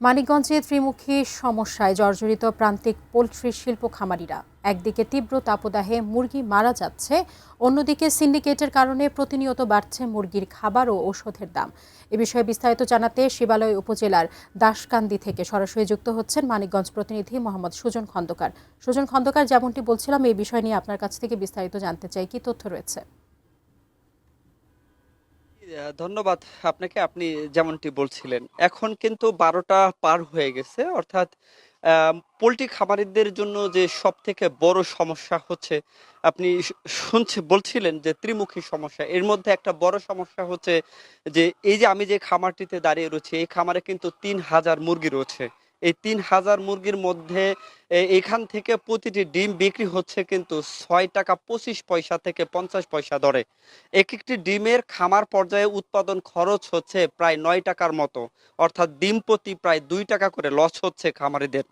মানিকগঞ্জে ত্রিমুখী সমস্যায় জর্জরিত প্রান্তিক পোলট্রি শিল্প খামারিরা। একদিকে তীব্র তাপদাহে মুরগি মারা যাচ্ছে, অন্যদিকে সিন্ডিকেটের কারণে প্রতিনিয়ত বাড়ছে মুরগির খাবার ও ওষুধের দাম। এ বিষয়ে বিস্তারিত জানাতে শিবালয় উপজেলার দাসকান্দি থেকে সরাসরি যুক্ত হচ্ছেন মানিকগঞ্জ প্রতিনিধি মোহাম্মদ সুজন খন্দকার। সুজন খন্দকার, যেমনটি বলছিলাম, এই বিষয় নিয়ে আপনার কাছ থেকে বিস্তারিত জানতে চাই, কি তথ্য রয়েছে? ধন্যবাদ আপনাকে। আপনি যেমনটি বলছিলেন, এখন কিন্তু ১২টা পার হয়ে গেছে। অর্থাৎ পোল্ট্রি খামারিদের জন্য যে সব থেকে বড় সমস্যা হচ্ছে, আপনি বলছিলেন যে ত্রিমুখী সমস্যা। এর মধ্যে একটা বড় সমস্যা হচ্ছে যে এই যে আমি যে খামারটিতে দাঁড়িয়ে রয়েছি, এই খামারে কিন্তু ৩,০০০ মুরগি রয়েছে। এই ৩,০০০ মুরগির মধ্যে এখান থেকে প্রতিটি ডিম বিক্রি হচ্ছে কিন্তু ৬ টাকা ২৫ পয়সা থেকে ৫০ পয়সা দরে। একটি ডিমের খামার পর্যায়ে উৎপাদন খরচ হচ্ছে প্রায় ৯ টাকার মতো। অর্থাৎ ডিম প্রতি প্রায় ২ টাকা করে লস হচ্ছে খামারিদের।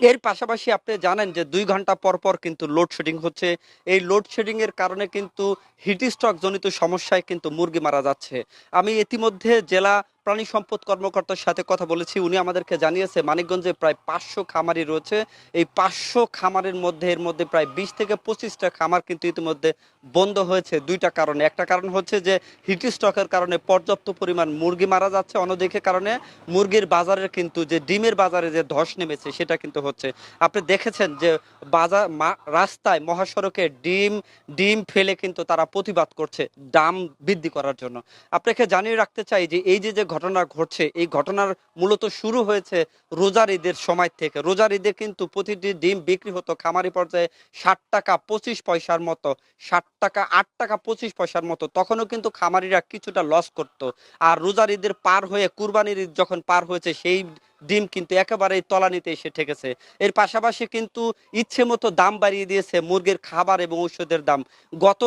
এর পাশাপাশি আপনি জানেন যে ২ ঘন্টা পর পর কিন্তু লোডশেডিং হচ্ছে। এই লোডশেডিং এর কারণে কিন্তু হিট স্ট্রোক জনিত সমস্যায় কিন্তু মুরগি মারা যাচ্ছে। আমি ইতিমধ্যে জেলা প্রাণী সম্পদ কর্মকর্তার সাথে কথা বলেছি। উনি আমাদেরকে জানিয়েছে মানিকগঞ্জে প্রায় ৫০০ খামারি রয়েছে। এই ৫০০ খামারের মধ্যে এর মধ্যে প্রায় ২০ থেকে ২৫টা খামার কিন্তু ইতিমধ্যে বন্ধ হয়েছে ২টা কারণে। একটা কারণ হচ্ছে যে হিট স্ট্রোকের কারণে পর্যাপ্ত পরিমাণ মুরগি মারা যাচ্ছে। অন্যদিকে কারণে মুরগির বাজারের কিন্তু যে ডিমের বাজারে যে ধস নেমেছে সেটা কিন্তু হচ্ছে। আপনি দেখেছেন যে রাস্তায় মহাসড়কে ডিম ডিম ফেলে কিন্তু তারা প্রতিবাদ করছে দাম বৃদ্ধি করার জন্য। আপনাকে জানিয়ে রাখতে চাই যে এই যে ঘটনা ঘটছে, এই ঘটনার মূলত শুরু হয়েছে রোজার ঈদের সময় থেকে। রোজার ঈদে কিন্তু প্রতিটি ডিম বিক্রি হতো খামারি পর্যায়ে ৬০ টাকা ২৫ পয়সার মতো, ৬০ টাকা ৮ টাকা ২৫ পয়সার মতো। তখনও কিন্তু খামারিরা কিছুটা লস করত। আর রোজার ঈদের পার হয়ে কুরবানির ঈদ যখন পার হয়েছে, সেই ডিম কিন্তু একেবারেই তলানিতে এসে ঠেকেছে। এর পাশাপাশি কিন্তু ইচ্ছে মতো দাম বাড়িয়ে দিয়েছে মুরগির খাবার এবং ঔষধের দাম। গত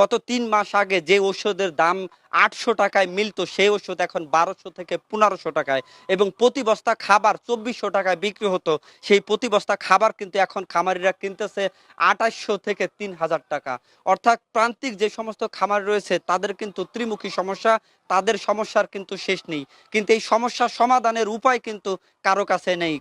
গত ৩ মাস আগে যে ঔষধের দাম ৮০০ টাকায় মিলতো, সেই ওষুধ এখন ১২০০ থেকে ১৫০০ টাকায়, এবং প্রতি বস্তা খাবার ২৪০০ টাকায় বিক্রি হতো। সেই প্রতি বস্তা খাবার কিন্তু এখন খামারিরা কিনতেছে ২৮০০ থেকে ৩,০০০ টাকা। অর্থাৎ প্রান্তিক যে সমস্ত খামার রয়েছে তাদের কিন্তু ত্রিমুখী সমস্যা, তাদের সমস্যার কিন্তু শেষ নেই। কিন্তু এই সমস্যার সমাধানের উপায় কিন্তু কারো কাছে নেই।